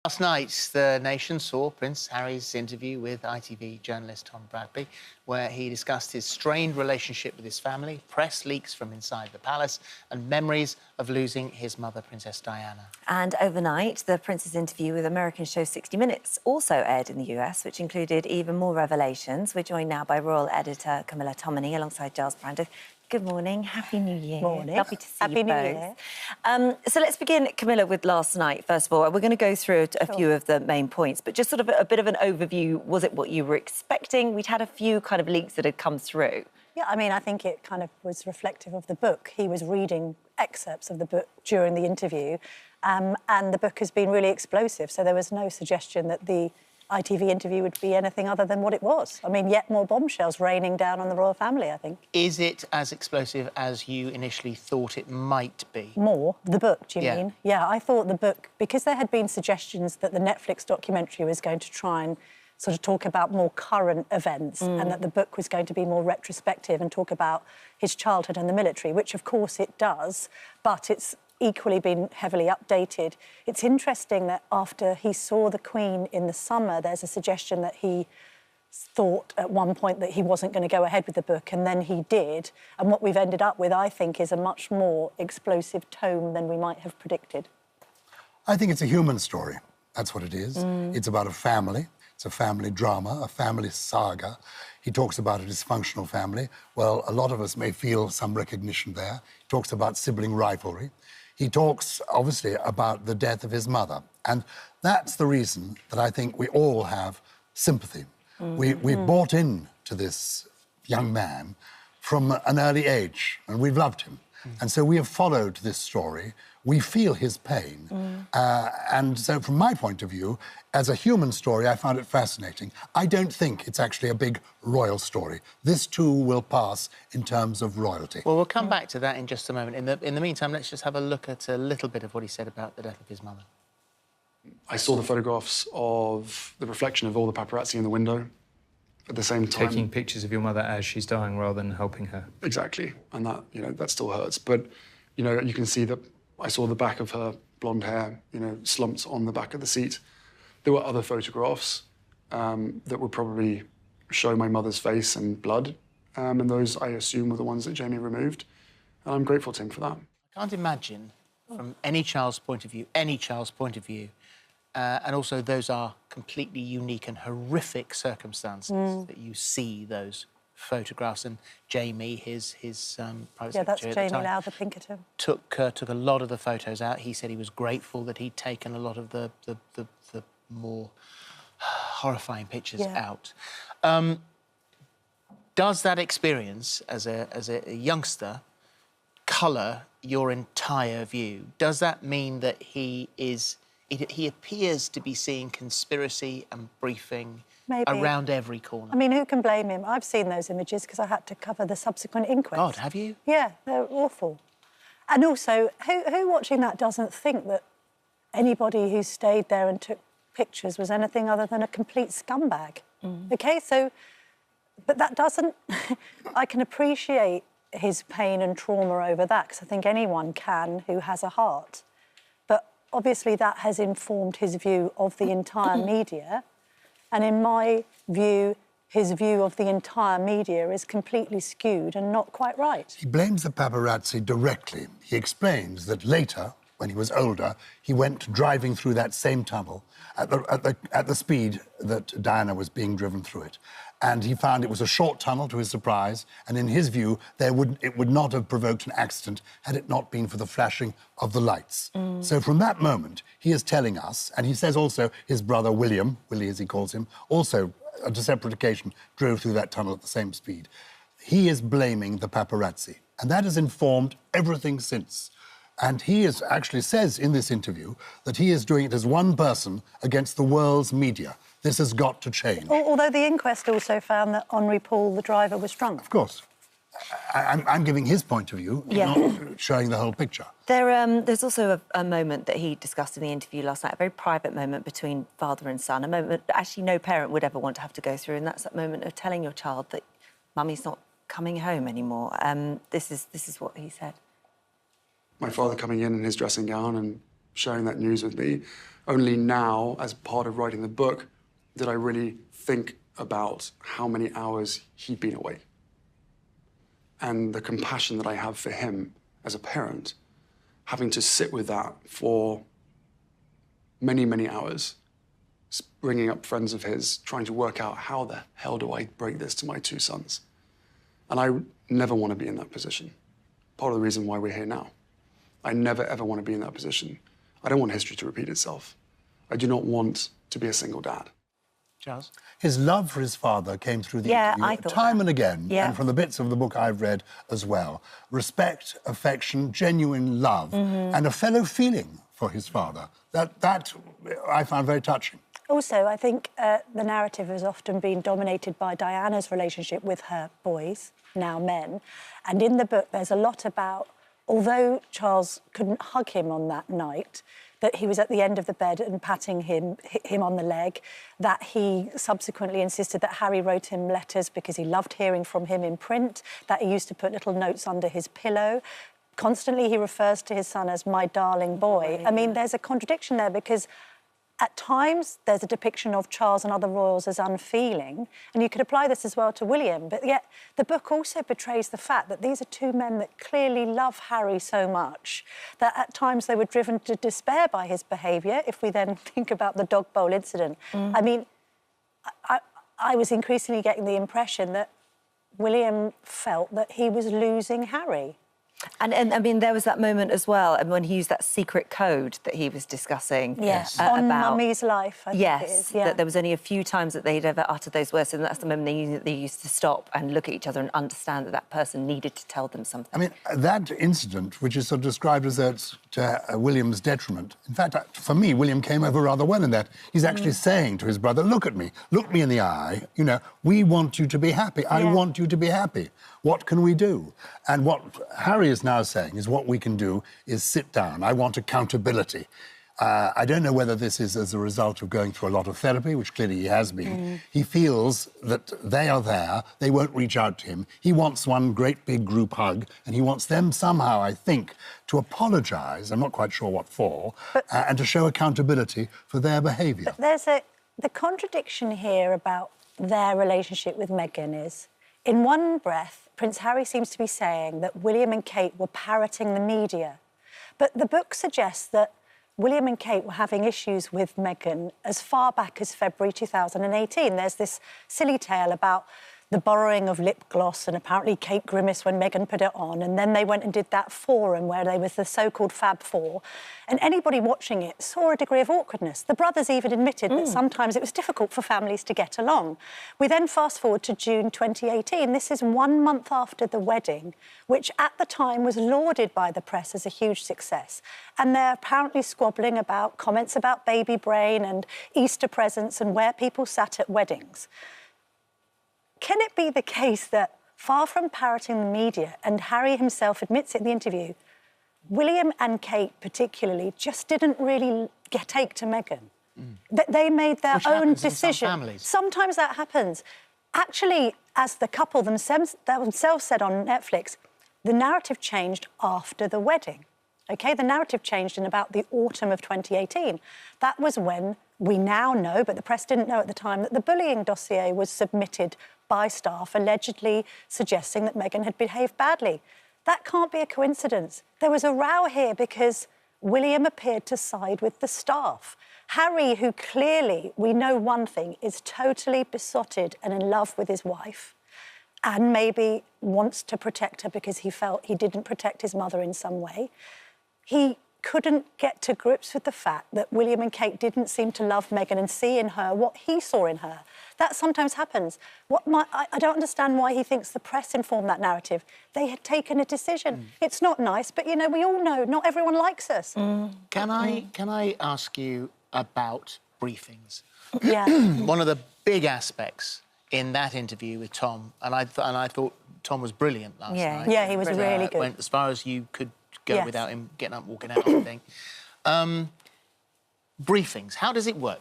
Last night, the nation saw Prince Harry's interview with ITV journalist Tom Bradby, where he discussed his strained relationship with his family, press leaks from inside the palace, and memories of losing his mother, Princess Diana. And overnight, the Prince's interview with American show 60 Minutes also aired in the US, which included even more revelations. We're joined now by royal editor Camilla Tominey alongside Giles Brandon. Good morning. Happy New Year. Morning. Lovely to see Happy you New both. Year. So let's begin, Camilla, with last night, first of all. We're going to go through a few of the main points, but just sort of a bit of an overview. Was it what you were expecting? We'd had a few kind of leaks that had come through. Yeah, I mean, I think it kind of was reflective of the book. He was reading excerpts of the book during the interview, and the book has been really explosive, so there was no suggestion that the ITV interview would be anything other than what it was. I mean, yet more bombshells raining down on the royal family, I think. Is it as explosive as you initially thought it might be? More? The book, do you Yeah. mean? Yeah, I thought the book, because there had been suggestions that the Netflix documentary was going to try and sort of talk about more current events and that the book was going to be more retrospective and talk about his childhood and the military, which of course it does, but it's equally been heavily updated. It's interesting that after he saw the Queen in the summer, there's a suggestion that he thought at one point that he wasn't going to go ahead with the book, and then he did. And what we've ended up with, I think, is a much more explosive tome than we might have predicted. I think it's a human story. That's what it is. It's about a family. It's a family drama, a family saga. He talks about a dysfunctional family. Well, a lot of us may feel some recognition there. He talks about sibling rivalry. He talks, obviously, about the death of his mother. And that's the reason that I think we all have sympathy. We bought into this young man from an early age, and we've loved him. And so we have followed this story. We feel his pain. And so from my point of view, as a human story, I found it fascinating. I don't think it's actually a big royal story. This too will pass in terms of royalty. Well, we'll come back to that in just a moment. In the meantime, let's just have a look at a little bit of what he said about the death of his mother. I saw the photographs of the reflection of all the paparazzi in the window at the same time. Taking pictures of your mother as she's dying rather than helping her. Exactly. And that, that still hurts. But, you can see that I saw the back of her blonde hair, slumped on the back of the seat. There were other photographs that would probably show my mother's face and blood. And those, I assume, were the ones that Jamie removed. And I'm grateful to him for that. I can't imagine, from any child's point of view, and also those are completely unique and horrific circumstances that you see those photographs. And Jamie, his private Yeah, that's secretary at Jamie the time, Lowther Pinkerton. took a lot of the photos out. He said he was grateful that he'd taken a lot of the more horrifying pictures out. Does that experience as a youngster colour your entire view? Does that mean that he appears to be seeing conspiracy and briefing around every corner? I mean, who can blame him? I've seen those images because I had to cover the subsequent inquest. God, have you? Yeah, they're awful. And also, who watching that doesn't think that anybody who stayed there and took pictures was anything other than a complete scumbag? OK, so... But that doesn't... I can appreciate his pain and trauma over that, because I think anyone can who has a heart. But obviously that has informed his view of the entire media. And in my view, his view of the entire media is completely skewed and not quite right. He blames the paparazzi directly. He explains that later, when he was older, he went driving through that same tunnel at the speed that Diana was being driven through it. And he found it was a short tunnel, to his surprise, and in his view, it would not have provoked an accident had it not been for the flashing of the lights. So from that moment, he is telling us, and he says also his brother William, Willie as he calls him, also on a separate occasion drove through that tunnel at the same speed. He is blaming the paparazzi, and that has informed everything since. And he actually says in this interview that he is doing it as one person against the world's media. This has got to change. Although the inquest also found that Henri Paul, the driver, was drunk. Of course. I'm giving his point of view, not showing the whole picture. There's also a moment that he discussed in the interview last night, a very private moment between father and son, a moment that actually no parent would ever want to have to go through, and that's that moment of telling your child that Mummy's not coming home anymore. This is what he said. My father coming in his dressing gown and sharing that news with me. Only now, as part of writing the book, did I really think about how many hours he'd been away. And the compassion that I have for him as a parent, having to sit with that for many, many hours, bringing up friends of his, trying to work out how the hell do I break this to my two sons. And I never want to be in that position. Part of the reason why we're here now. I never, ever want to be in that position. I don't want history to repeat itself. I do not want to be a single dad. Charles? His love for his father came through the interview I thought time and again, Yeah. and from the bits of the book I've read as well. Respect, affection, genuine love, and a fellow feeling for his father. That I found very touching. Also, I think the narrative has often been dominated by Diana's relationship with her boys, now men. And in the book, there's a lot about, although Charles couldn't hug him on that night, that he was at the end of the bed and patting him on the leg, that he subsequently insisted that Harry wrote him letters because he loved hearing from him in print, that he used to put little notes under his pillow. Constantly, he refers to his son as my darling boy. I mean, there's a contradiction there because at times, there's a depiction of Charles and other royals as unfeeling, and you could apply this as well to William, but yet the book also betrays the fact that these are two men that clearly love Harry so much that at times they were driven to despair by his behaviour, if we then think about the dog bowl incident. I mean, I was increasingly getting the impression that William felt that he was losing Harry. And I mean, there was that moment as well, and when he used that secret code that he was discussing. Yes, on Mummy's life, I think it is. Yeah. That there was only a few times that they'd ever uttered those words, and that's the moment they used to stop and look at each other and understand that that person needed to tell them something. I mean, that incident, which is sort of described as to William's detriment, in fact, for me, William came over rather well in that. He's actually saying to his brother, look at me in the eye, you know, we want you to be happy. I want you to be happy. What can we do? And what Harry is now saying is what we can do is sit down. I want accountability. I don't know whether this is as a result of going through a lot of therapy, which clearly he has been. He feels that they are there, they won't reach out to him. He wants one great big group hug, and he wants them somehow, I think, to apologise, I'm not quite sure what for, and to show accountability for their behaviour. But there's the contradiction here about their relationship with Meghan is, in one breath, Prince Harry seems to be saying that William and Kate were parroting the media. But the book suggests that William and Kate were having issues with Meghan as far back as February 2018. There's this silly tale about the borrowing of lip gloss, and apparently Kate grimaced when Meghan put it on, and then they went and did that forum where they was the so-called Fab Four, and anybody watching it saw a degree of awkwardness. The brothers even admitted that sometimes it was difficult for families to get along. We then fast forward to June 2018. This is 1 month after the wedding, which at the time was lauded by the press as a huge success, and they're apparently squabbling about comments about baby brain and Easter presents and where people sat at weddings. Can it be the case that, far from parroting the media, and Harry himself admits it in the interview, William and Kate particularly just didn't really take to Meghan? They made their own decision. Sometimes that happens. Actually, as the couple themselves said on Netflix, the narrative changed after the wedding. OK, the narrative changed in about the autumn of 2018. That was when we now know, but the press didn't know at the time, that the bullying dossier was submitted by staff allegedly suggesting that Meghan had behaved badly. That can't be a coincidence. There was a row here because William appeared to side with the staff. Harry, who clearly, we know one thing, is totally besotted and in love with his wife, and maybe wants to protect her because he felt he didn't protect his mother in some way. He couldn't get to grips with the fact that William and Kate didn't seem to love Meghan and see in her what he saw in her. That sometimes happens. I don't understand why he thinks the press informed that narrative. They had taken a decision. It's not nice, but, you know, we all know not everyone likes us. Can I ask you about briefings? Yeah. One of the big aspects in that interview with Tom, and I thought Tom was brilliant last night. Yeah, he was really good. Went as far as you could go without him getting up, walking out, I think. Briefings, how does it work?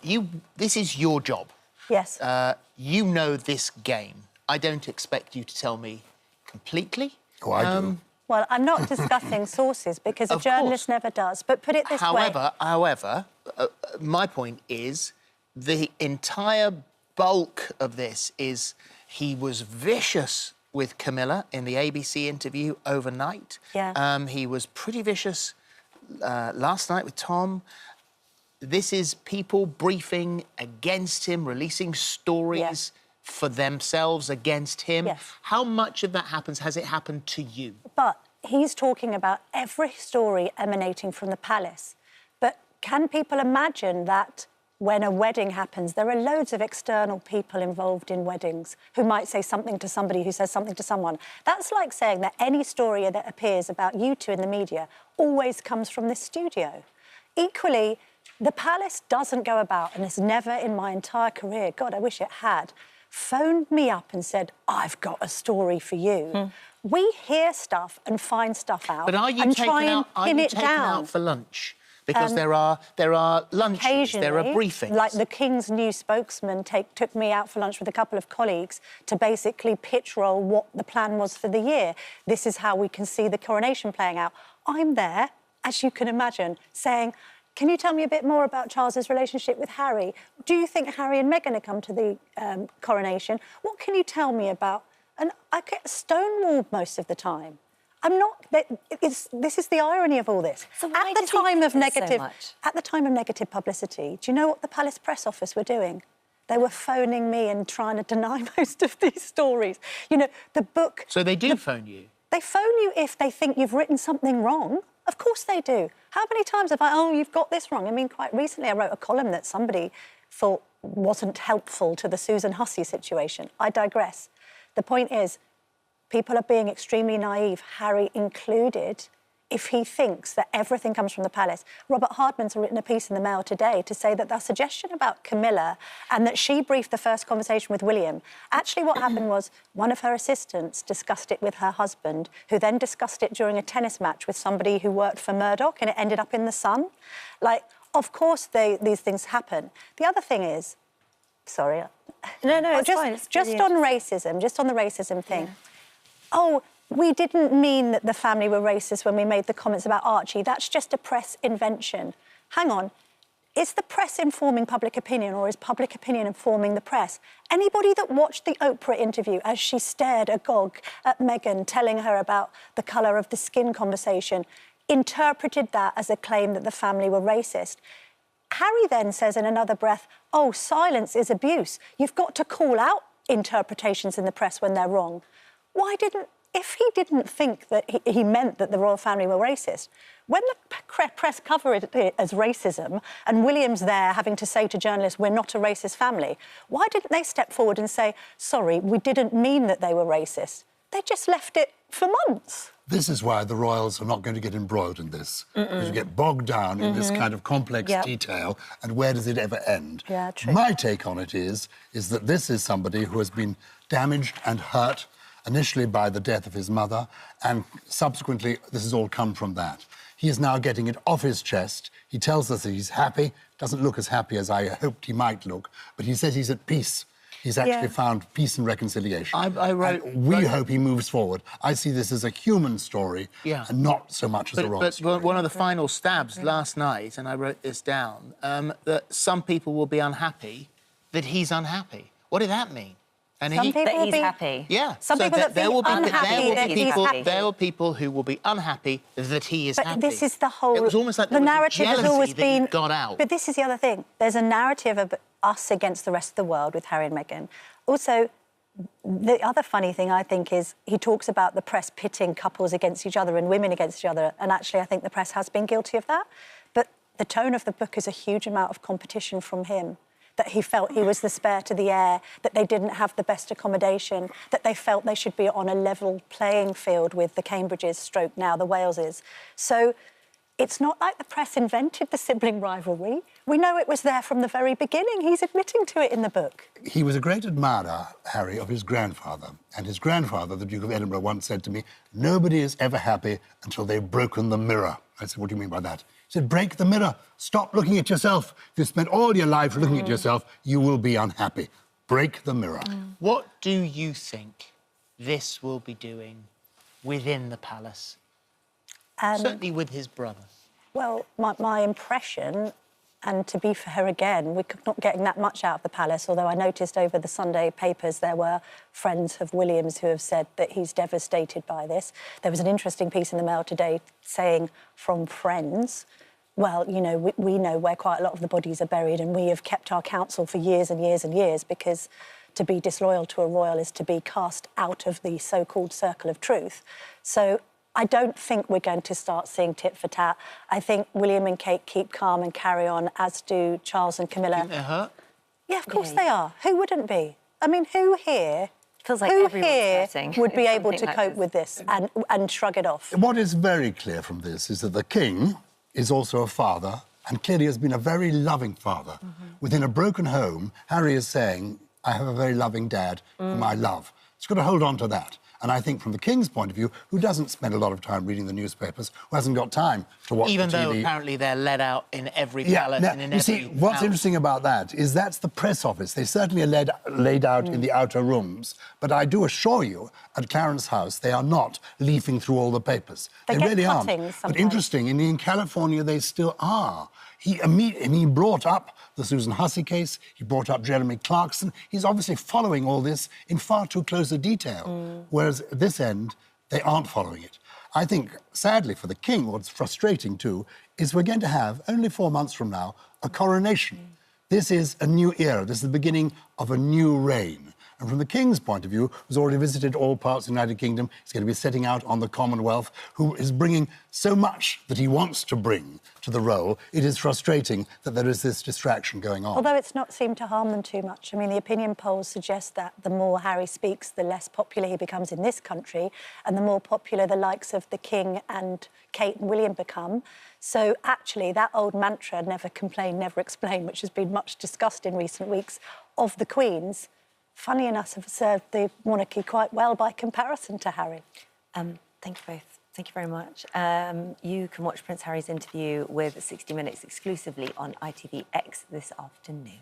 This is your job. Yes. You know this game. I don't expect you to tell me completely. Oh, I do. Well, I'm not discussing sources because a journalist never does, but put it this way. However, my point is the entire bulk of this is he was vicious with Camilla in the ABC interview overnight. Yeah. He was pretty vicious last night with Tom. This is people briefing against him, releasing stories for themselves against him. Yes. How much of that happens? Has it happened to you? But he's talking about every story emanating from the palace. But can people imagine that when a wedding happens, there are loads of external people involved in weddings who might say something to somebody who says something to someone? That's like saying that any story that appears about you two in the media always comes from this studio. Equally, the palace doesn't go about, and it's never in my entire career, God, I wish it had, phoned me up and said, I've got a story for you. We hear stuff and find stuff out But are you and taken try and out, are pin you it taken down. out for lunch? Because there are lunches, there are briefings. Like the King's new spokesman took me out for lunch with a couple of colleagues to basically pitch roll what the plan was for the year. This is how we can see the coronation playing out. I'm there, as you can imagine, saying, can you tell me a bit more about Charles's relationship with Harry? Do you think Harry and Meghan are come to the coronation? What can you tell me about... And I get stonewalled most of the time. I'm not... This is the irony of all this. So why At the does he time of care so negative... much? At the time of negative publicity, do you know what the Palace Press Office were doing? They were phoning me and trying to deny most of these stories. You know, the book... So they do phone you? They phone you if they think you've written something wrong. Of course they do. How many times have I, you've got this wrong? I mean, quite recently I wrote a column that somebody thought wasn't helpful to the Susan Hussey situation. I digress. The point is, people are being extremely naive, Harry included, if he thinks that everything comes from the palace. Robert Hardman's written a piece in the Mail today to say that the suggestion about Camilla and that she briefed the first conversation with William, actually what happened was one of her assistants discussed it with her husband, who then discussed it during a tennis match with somebody who worked for Murdoch, and it ended up in The Sun. Like, of course these things happen. The other thing is... Sorry. No, it's fine. It's just on racism, just on the racism thing. Yeah. Oh, we didn't mean that the family were racist when we made the comments about Archie. That's just a press invention. Hang on. Is the press informing public opinion, or is public opinion informing the press? Anybody that watched the Oprah interview as she stared agog at Meghan, telling her about the colour of the skin conversation, interpreted that as a claim that the family were racist. Harry then says in another breath, oh, silence is abuse. You've got to call out interpretations in the press when they're wrong. Why didn't... If he didn't think that he meant that the royal family were racist, when the press covered it as racism and William's there having to say to journalists, we're not a racist family, why didn't they step forward and say, sorry, we didn't mean that they were racist? They just left it for months. This is why the royals are not going to get embroiled in this. Because you get bogged down in this kind of complex detail, and where does it ever end? Yeah, true. My take on it is that this is somebody who has been damaged and hurt initially by the death of his mother, and subsequently this has all come from that. He is now getting it off his chest. He tells us that he's happy, doesn't look as happy as I hoped he might look, but he says he's at peace. He's actually found peace and reconciliation. We hope he moves forward. I see this as a human story and not so much as a royal story. But one of the final stabs last night, and I wrote this down, that some people will be unhappy that he's unhappy. What did that mean? And that he's happy. Yeah. Some people that be unhappy that he's happy. There will people who will be unhappy that he is happy. But this is the whole... It was almost like the narrative has always been... got out. But this is the other thing. There's a narrative of us against the rest of the world with Harry and Meghan. Also, the other funny thing, I think, is he talks about the press pitting couples against each other and women against each other, and actually I think the press has been guilty of that. But the tone of the book is a huge amount of competition from him, that he felt he was the spare to the heir, that they didn't have the best accommodation, that they felt they should be on a level playing field with the Cambridges, stroke now the Waleses. So it's not like the press invented the sibling rivalry. We know it was there from the very beginning. He's admitting to it in the book. He was a great admirer, Harry, of his grandfather. And his grandfather, the Duke of Edinburgh, once said to me, nobody is ever happy until they've broken the mirror. I said, what do you mean by that? He said, break the mirror. Stop looking at yourself. If you spent all your life looking at yourself, you will be unhappy. Break the mirror. What do you think this will be doing within the palace Certainly with his brother. Well, my impression, and to be fair again, we're not getting that much out of the palace, although I noticed over the Sunday papers there were friends of William's who have said that he's devastated by this. There was an interesting piece in the Mail today saying from friends, well, you know, we know where quite a lot of the bodies are buried and we have kept our counsel for years and years and years because to be disloyal to a royal is to be cast out of the so-called circle of truth. So I don't think we're going to start seeing tit for tat. I think William and Kate keep calm and carry on, as do Charles and Camilla. Think they're hurt? Yeah, of course they are. Who wouldn't be? I mean, who here... Feels like who everyone's here hurting would be able to something like cope this. with this and shrug it off? What is very clear from this is that the king is also a father and clearly has been a very loving father. Within a broken home, Harry is saying, I have a very loving dad whom I love. He's got to hold on to that. And I think from the king's point of view, who doesn't spend a lot of time reading the newspapers, who hasn't got time to watch Even the TV... though apparently they're let out in every palace and in every you see, what's house. interesting about that is that's the press office. They certainly are laid out in the outer rooms, but I do assure you, at Clarence House, they are not leafing through all the papers. They get really aren't. cuttings But sometimes. interesting, in California, they still are. He brought up the Susan Hussey case, he brought up Jeremy Clarkson. He's obviously following all this in far too close a detail, whereas at this end, they aren't following it. I think, sadly for the king, what's frustrating too, is we're going to have, only 4 months from now, a coronation. This is a new era. This is the beginning of a new reign. And from the king's point of view, who's already visited all parts of the United Kingdom, he's going to be setting out on the Commonwealth, who is bringing so much that he wants to bring to the role. It is frustrating that there is this distraction going on. Although it's not seemed to harm them too much. I mean, the opinion polls suggest that the more Harry speaks, the less popular he becomes in this country, and the more popular the likes of the King and Kate and William become. So actually, that old mantra, never complain, never explain, which has been much discussed in recent weeks, of the Queen's, funny enough, have served the monarchy quite well by comparison to Harry. Thank you both. Thank you very much. You can watch Prince Harry's interview with 60 Minutes exclusively on ITVX this afternoon.